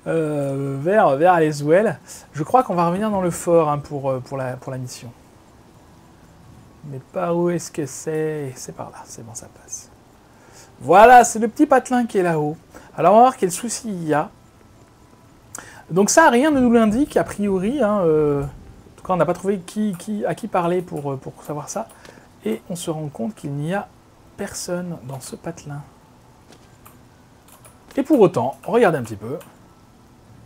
vers Alaswell. Je crois qu'on va revenir dans le fort hein, pour la mission. Mais par où est-ce que c'est? C'est par là, c'est bon, ça passe. Voilà, c'est le petit patelin qui est là-haut. Alors on va voir quel souci il y a. Donc ça, rien ne nous l'indique, a priori. Hein, en tout cas, on n'a pas trouvé à qui parler pour savoir ça. Et on se rend compte qu'il n'y a personne dans ce patelin. Et pour autant, regardez un petit peu.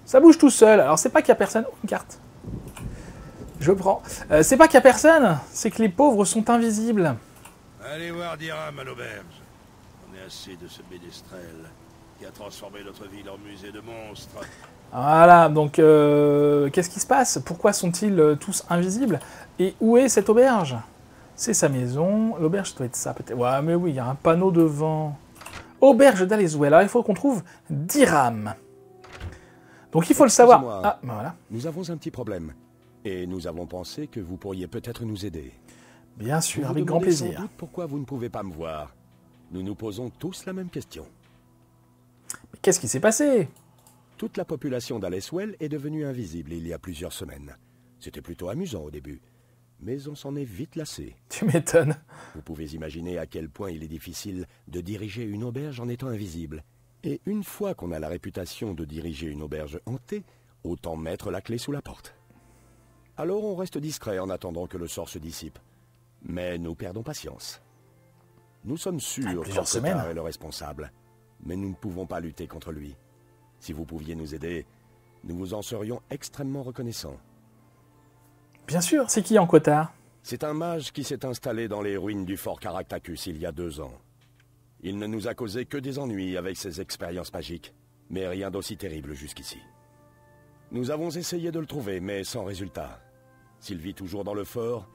Ça bouge tout seul. Alors c'est pas qu'il y a personne... Oh, une carte. Je prends. C'est pas qu'il y a personne, c'est que les pauvres sont invisibles. Allez voir Diram à l'auberge. On est assez de ce ménestrel qui a transformé notre ville en musée de monstres. Voilà, donc qu'est-ce qui se passe? Pourquoi sont-ils tous invisibles? Et où est cette auberge? C'est sa maison. L'auberge doit être ça peut-être. Ouais, mais oui, il y a un panneau devant. Auberge d'Alaswell. Alors il faut qu'on trouve Diram. Donc il faut le savoir. Ah, ben voilà. Nous avons un petit problème. Et nous avons pensé que vous pourriez peut-être nous aider. Bien sûr, vous avec vous grand demandez sans plaisir. doute pourquoi vous ne pouvez pas me voir. Nous nous posons tous la même question. Mais qu'est-ce qui s'est passé? Toute la population d'Alaswell est devenue invisible il y a plusieurs semaines. C'était plutôt amusant au début. Mais on s'en est vite lassé. Tu m'étonnes. Vous pouvez imaginer à quel point il est difficile de diriger une auberge en étant invisible. Et une fois qu'on a la réputation de diriger une auberge hantée, autant mettre la clé sous la porte. Alors on reste discret en attendant que le sort se dissipe. Mais nous perdons patience. Nous sommes sûrs que Cotard est le responsable, mais nous ne pouvons pas lutter contre lui. Si vous pouviez nous aider, nous vous en serions extrêmement reconnaissants. Bien sûr, c'est qui en Cotard? C'est un mage qui s'est installé dans les ruines du fort Caractacus il y a 2 ans. Il ne nous a causé que des ennuis avec ses expériences magiques, mais rien d'aussi terrible jusqu'ici. Nous avons essayé de le trouver, mais sans résultat. S'il vit toujours dans le fort,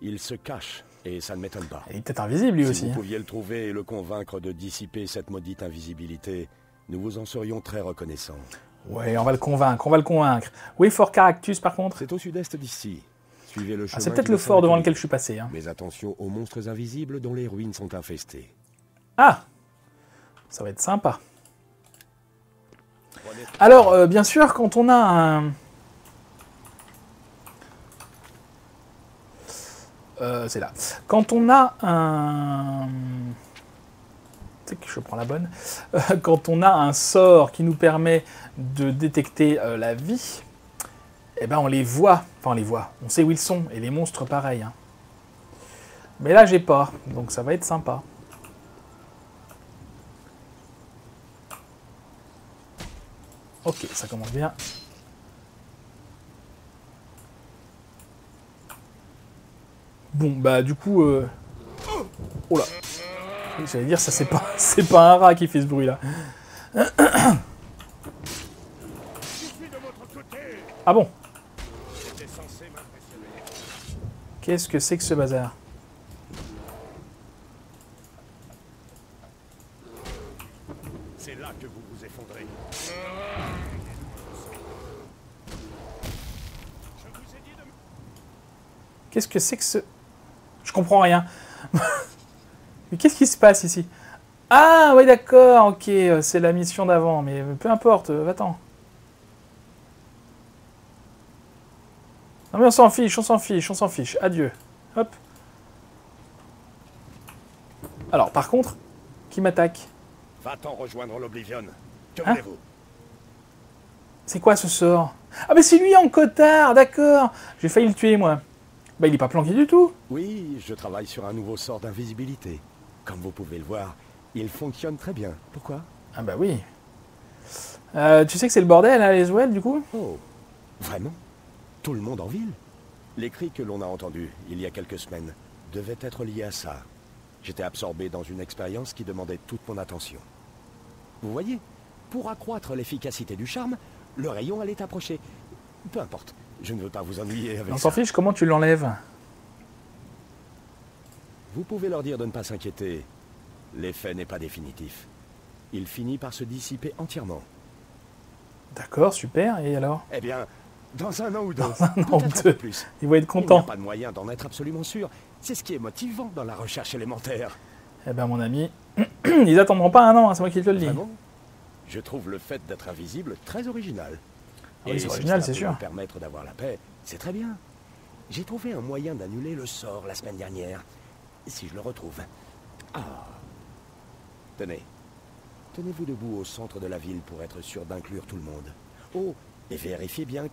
il se cache, et ça ne m'étonne pas. Il est peut-être invisible lui aussi. Si vous pouviez le trouver et le convaincre de dissiper cette maudite invisibilité, nous vous en serions très reconnaissants. Ouais, on va le convaincre, Oui, fort Caractacus par contre. C'est au sud-est d'ici. Suivez le chemin. C'est peut-être le fort devant lequel je suis passé. Hein. Mais attention aux monstres invisibles dont les ruines sont infestées. Ah, ça va être sympa. Alors, bien sûr, quand on a un... c'est là. Quand on a un... C'est que je prends la bonne. Quand on a un sort qui nous permet de détecter la vie, eh ben on les voit. Enfin, on les voit. On sait où ils sont. Et les monstres, pareil. Hein. Mais là, j'ai pas. Donc, ça va être sympa. Ok, ça commence bien. Bon, bah du coup... Oh là. J'allais dire, ça c'est pas un rat qui fait ce bruit-là. Ah bon? Qu'est-ce que c'est que ce bazar? C'est là que vous vous effondrez. Qu'est-ce que c'est que ce... Je comprends rien. Mais qu'est-ce qui se passe ici? Ah, oui, d'accord, ok, c'est la mission d'avant, mais peu importe, va-t'en. Non mais on s'en fiche, on s'en fiche, on s'en fiche. Adieu. Hop. Alors, par contre, qui m'attaque? Va-t'en rejoindre l'Oblivion. Que Hein? voulez-vous? C'est quoi ce sort? Ah mais c'est lui en Cotard, d'accord. J'ai failli le tuer, moi. Bah il est pas planqué du tout. Oui, je travaille sur un nouveau sort d'invisibilité. Comme vous pouvez le voir, il fonctionne très bien. Pourquoi? Ah bah oui. Tu sais que c'est le bordel à Alaswell, du coup? Oh, vraiment? Tout le monde en ville? Les cris que l'on a entendus il y a quelques semaines devaient être liés à ça. J'étais absorbé dans une expérience qui demandait toute mon attention. Vous voyez, pour accroître l'efficacité du charme, le rayon allait approcher. Peu importe, je ne veux pas vous ennuyer avec ça. On s'en fiche, comment tu l'enlèves? Vous pouvez leur dire de ne pas s'inquiéter. L'effet n'est pas définitif. Il finit par se dissiper entièrement. D'accord, super, et alors? Eh bien, dans un an ou deux, Dans un an ou peut-être un deux. peu plus. Ils vont être Il n'y contents. a pas de moyen d'en être absolument sûr. C'est ce qui est motivant dans la recherche élémentaire. Eh ben mon ami, ils attendront pas un an, hein, c'est moi qui te le dis. Vraiment? Je trouve le fait d'être invisible très original. Oui, c'est si original, ça c'est peut sûr. me permettre d'avoir la paix, c'est très bien. J'ai trouvé un moyen d'annuler le sort la semaine dernière. Si je le retrouve. Ah. Tenez. Tenez-vous debout au centre de la ville pour être sûr d'inclure tout le monde. Oh, et vérifiez bien.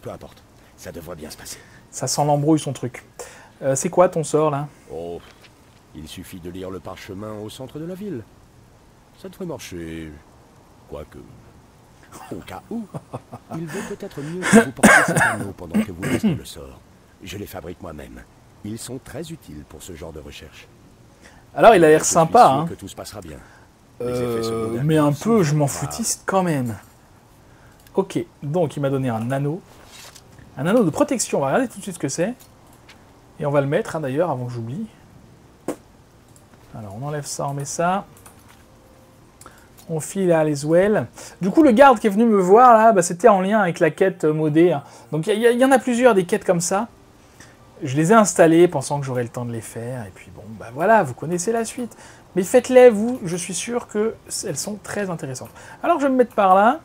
Peu importe. Ça devrait bien se passer. Ça sent l'embrouille, son truc. C'est quoi ton sort, là? Oh, il suffit de lire le parchemin au centre de la ville. Ça devrait marcher. Quoique... Au cas où, il vaut peut-être mieux que vous portiez cet anneau pendant que vous testez le sort. Je les fabrique moi-même. Ils sont très utiles pour ce genre de recherche. Alors, il a l'air Je suis sympa, sûr hein. que tout se passera bien. Les effets secondaires Mais un sont peu, je m'en rares. foutiste quand même. Ok, donc il m'a donné un anneau. Un anneau de protection, on va regarder tout de suite ce que c'est. Et on va le mettre, hein, d'ailleurs, avant que j'oublie. Alors, on enlève ça, on met ça. On file à Alaswell. Du coup, le garde qui est venu me voir, là, bah, c'était en lien avec la quête modée. Hein. Donc, il y en a plusieurs, des quêtes comme ça. Je les ai installées, pensant que j'aurais le temps de les faire. Et puis, bon, bah voilà, vous connaissez la suite. Mais faites-les, vous, je suis sûr qu'elles sont très intéressantes. Alors, je vais me mettre par là.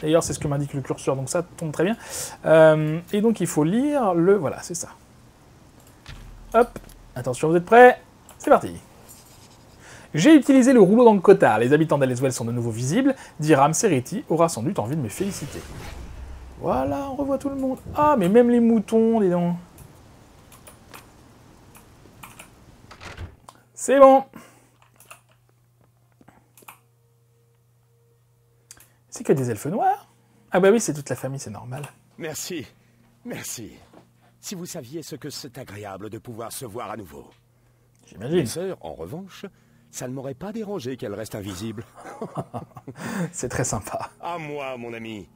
D'ailleurs, c'est ce que m'indique le curseur, donc ça tombe très bien. Et donc, il faut lire le... Voilà, c'est ça. Hop, attention, vous êtes prêts? C'est parti. J'ai utilisé le rouleau dans le cotard. Les habitants d'Alaswell sont de nouveau visibles. Diram Sereti aura sans doute envie de me féliciter. Voilà, on revoit tout le monde. Ah, mais même les moutons, dis donc. C'est bon. C'est que des elfes noirs? Ah bah oui, c'est toute la famille, c'est normal. Merci. Merci. Si vous saviez ce que c'est agréable de pouvoir se voir à nouveau. J'imagine. Les sœurs, en revanche, ça ne m'aurait pas dérangé qu'elles restent invisibles. C'est très sympa. À moi, mon ami.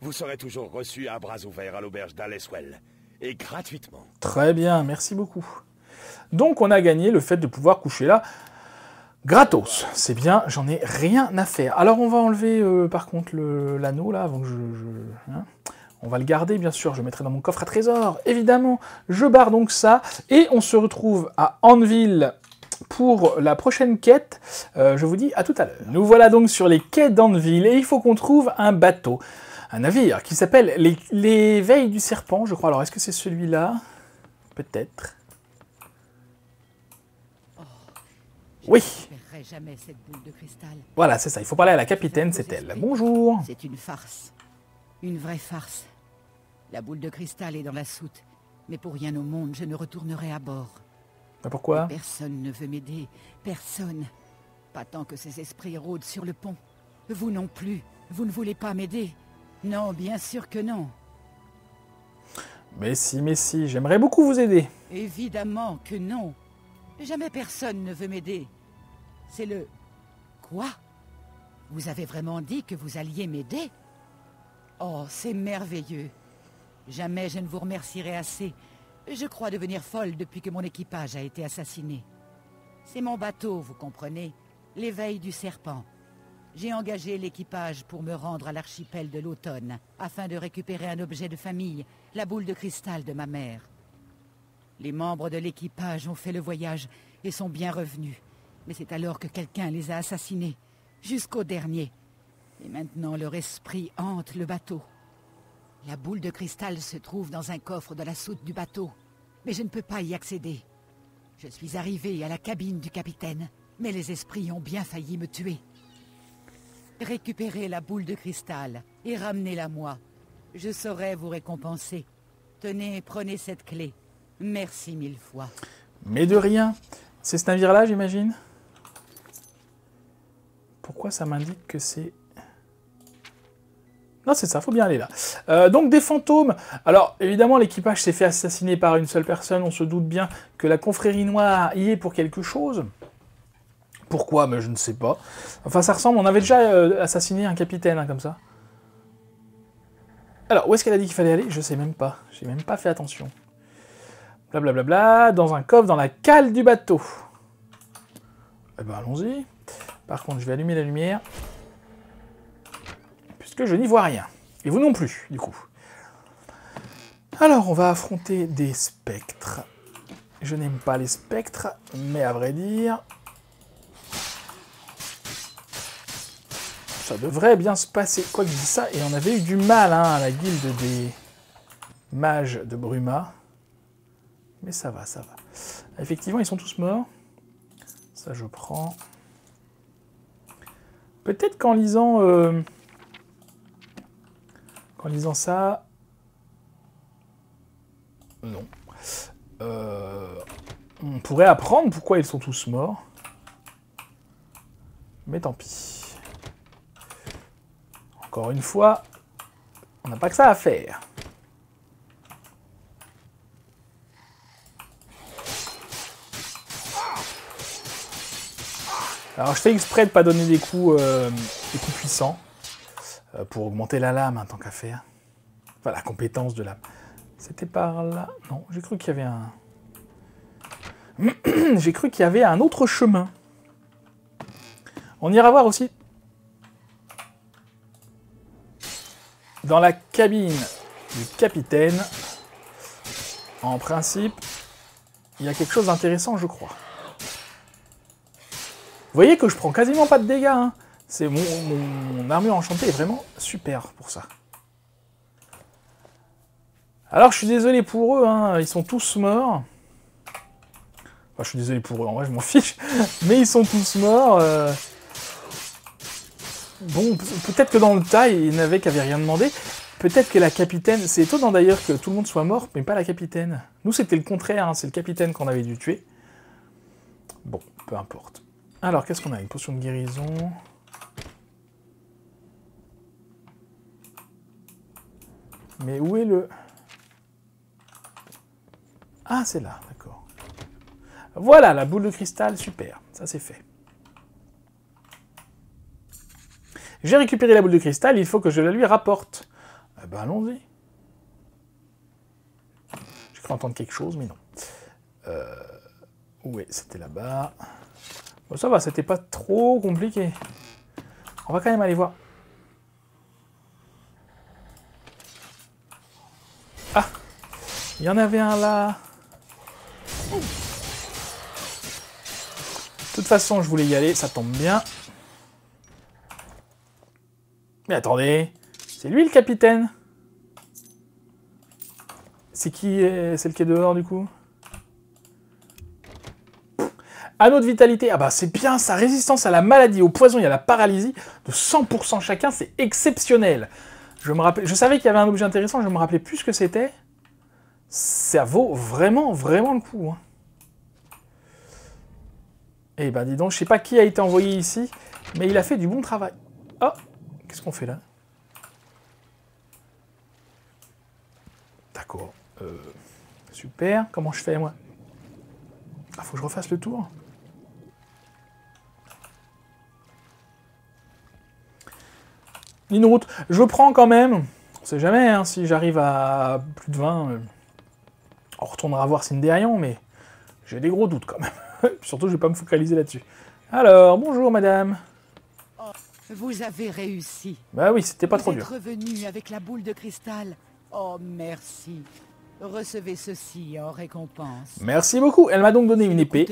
Vous serez toujours reçu à bras ouverts à l'auberge d'Alaswell. Et gratuitement. Très bien, merci beaucoup. Donc on a gagné le fait de pouvoir coucher là gratos. C'est bien, j'en ai rien à faire. Alors on va enlever par contre l'anneau là, avant que hein. On va le garder bien sûr, je le mettrai dans mon coffre à trésor, évidemment. Je barre donc ça, et on se retrouve à Anvil pour la prochaine quête. Je vous dis à tout à l'heure. Nous voilà donc sur les quais d'Anvil, et il faut qu'on trouve un bateau. Un navire qui s'appelle les Veilles du Serpent, je crois. Alors, est-ce que c'est celui-là? Peut-être. Oui. Je ne verrai jamais cette boule de cristal. Voilà, c'est ça. Il faut parler à la capitaine, c'est elle. Bonjour. C'est une farce. Une vraie farce. La boule de cristal est dans la soute. Mais pour rien au monde, je ne retournerai à bord. Mais pourquoi? Personne ne veut m'aider. Personne. Pas tant que ces esprits rôdent sur le pont. Vous non plus. Vous ne voulez pas m'aider? Non, bien sûr que non. Mais si, j'aimerais beaucoup vous aider. Évidemment que non. Jamais personne ne veut m'aider. C'est le... Quoi? Vous avez vraiment dit que vous alliez m'aider? Oh, c'est merveilleux. Jamais je ne vous remercierai assez. Je crois devenir folle depuis que mon équipage a été assassiné. C'est mon bateau, vous comprenez? Les Veilles du Serpent. J'ai engagé l'équipage pour me rendre à l'archipel de l'automne, afin de récupérer un objet de famille, la boule de cristal de ma mère. Les membres de l'équipage ont fait le voyage et sont bien revenus. Mais c'est alors que quelqu'un les a assassinés, jusqu'au dernier. Et maintenant leur esprit hante le bateau. La boule de cristal se trouve dans un coffre de la soute du bateau, mais je ne peux pas y accéder. Je suis arrivé à la cabine du capitaine, mais les esprits ont bien failli me tuer. Récupérez la boule de cristal et ramenez-la moi. Je saurai vous récompenser. Tenez, prenez cette clé. Merci 1000 fois. Mais de rien. C'est ce navire-là, j'imagine? Pourquoi ça m'indique que c'est... Non, c'est ça, faut bien aller là. Donc des fantômes. Alors, évidemment, l'équipage s'est fait assassiner par une seule personne. On se doute bien que la confrérie noire y est pour quelque chose. Pourquoi? Mais je ne sais pas. Enfin, ça ressemble... On avait déjà assassiné un capitaine, hein, comme ça. Alors, où est-ce qu'elle a dit qu'il fallait aller? Je sais même pas. J'ai même pas fait attention. Blablabla, dans un coffre, dans la cale du bateau. Eh ben, allons-y. Par contre, je vais allumer la lumière. Puisque je n'y vois rien. Et vous non plus, du coup. Alors, on va affronter des spectres. Je n'aime pas les spectres, mais à vrai dire... Ça devrait bien se passer. Quoi que je dis ça, et on avait eu du mal hein, à la guilde des mages de Bruma. Mais ça va, ça va. Effectivement, ils sont tous morts. Ça, je prends. Peut-être qu'en lisant... qu'en lisant ça... Non. On pourrait apprendre pourquoi ils sont tous morts. Mais tant pis. Encore une fois, on n'a pas que ça à faire. Alors je fais exprès de ne pas donner des coups puissants pour augmenter la lame, hein, tant qu'à faire. Enfin, la compétence de lame. C'était par là. Non, j'ai cru qu'il y avait un... j'ai cru qu'il y avait un autre chemin. On ira voir aussi dans la cabine du capitaine. En principe, il y a quelque chose d'intéressant, je crois. Vous voyez que je prends quasiment pas de dégâts. Hein. C'est mon armure enchantée est vraiment super pour ça. Alors, je suis désolé pour eux. Hein. Ils sont tous morts. Enfin, je suis désolé pour eux. En vrai, je m'en fiche. Mais ils sont tous morts. Bon, peut-être que dans le tas, il y en avait qui n'avaient rien demandé. Peut-être que la capitaine... C'est étonnant d'ailleurs que tout le monde soit mort, mais pas la capitaine. Nous, c'était le contraire. Hein. C'est le capitaine qu'on avait dû tuer. Bon, peu importe. Alors, qu'est-ce qu'on a? Une potion de guérison. Mais où est le... Ah, c'est là, d'accord. Voilà, la boule de cristal, super. Ça, c'est fait. J'ai récupéré la boule de cristal, il faut que je la lui rapporte. Eh ben, allons-y. J'ai cru entendre quelque chose, mais non. Oui, c'était là-bas. Bon, ça va, c'était pas trop compliqué. On va quand même aller voir. Ah! Il y en avait un là. De toute façon, je voulais y aller, ça tombe bien. Mais attendez, c'est lui le capitaine. C'est qui celle qui est dehors du coup? Anneau de vitalité, ah bah c'est bien, sa résistance à la maladie, au poison et à la paralysie de 100% chacun, c'est exceptionnel. Je savais qu'il y avait un objet intéressant, je me rappelais plus ce que c'était. Ça vaut vraiment, vraiment le coup. Hein. Eh ben dis donc, je sais pas qui a été envoyé ici, mais il a fait du bon travail. Oh, qu'est-ce qu'on fait là? D'accord. Super, comment je fais moi? Ah, faut que je refasse le tour. Ligne route, je prends quand même. On sait jamais, hein, si j'arrive à plus de 20, on retournera voir Cindérion, mais j'ai des gros doutes quand même. Surtout, je vais pas me focaliser là-dessus. Alors, bonjour madame. Vous avez réussi. Bah oui, c'était pas trop dur. Vous êtes revenu avec la boule de cristal. Oh, merci. Recevez ceci en récompense. Merci beaucoup. Elle m'a donc donné une épée.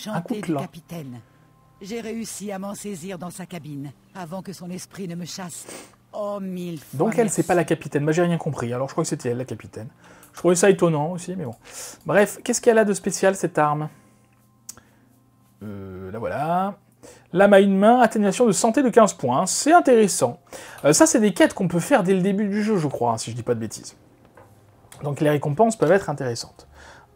Un coutelas du capitaine. J'ai réussi à m'en saisir dans sa cabine, avant que son esprit ne me chasse. Oh, 1000 fois. Donc elle, c'est pas la capitaine. Bah, j'ai rien compris. Alors je crois que c'était elle, la capitaine. Je trouvais ça étonnant aussi, mais bon. Bref, qu'est-ce qu'elle a de spécial, cette arme? Là voilà. Lame à une main, atténuation de santé de 15 points. C'est intéressant. Ça, c'est des quêtes qu'on peut faire dès le début du jeu, je crois, hein, si je dis pas de bêtises. Donc les récompenses peuvent être intéressantes.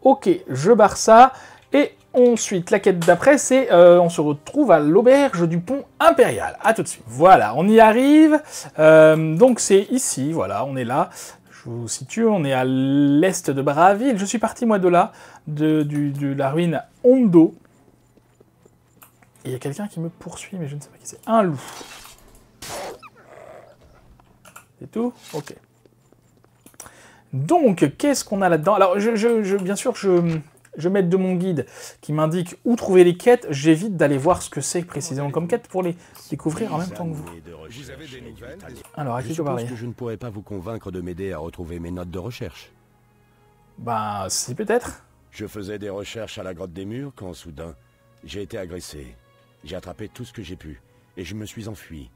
Ok, je barre ça. Et ensuite, la quête d'après, c'est on se retrouve à l'auberge du pont impérial. A tout de suite. Voilà, on y arrive. Donc c'est ici, voilà, on est là. Je vous situe, on est à l'est de Braville. Je suis parti, moi, de là, de la ruine Hondo. Et il y a quelqu'un qui me poursuit, mais je ne sais pas qui c'est. Un loup. C'est tout? Ok. Donc, qu'est-ce qu'on a là-dedans? Alors, bien sûr, je mets de mon guide qui m'indique où trouver les quêtes. J'évite d'aller voir ce que c'est précisément comme quête pour les découvrir en même temps que vous. Vous avez des nouvelles? Alors, à Je qui je peux parler? suppose que je ne pourrais pas vous convaincre de m'aider à retrouver mes notes de recherche. Ben, si, peut-être. Je faisais des recherches à la grotte des murs quand, soudain, j'ai été agressé. J'ai attrapé tout ce que j'ai pu, et je me suis enfui.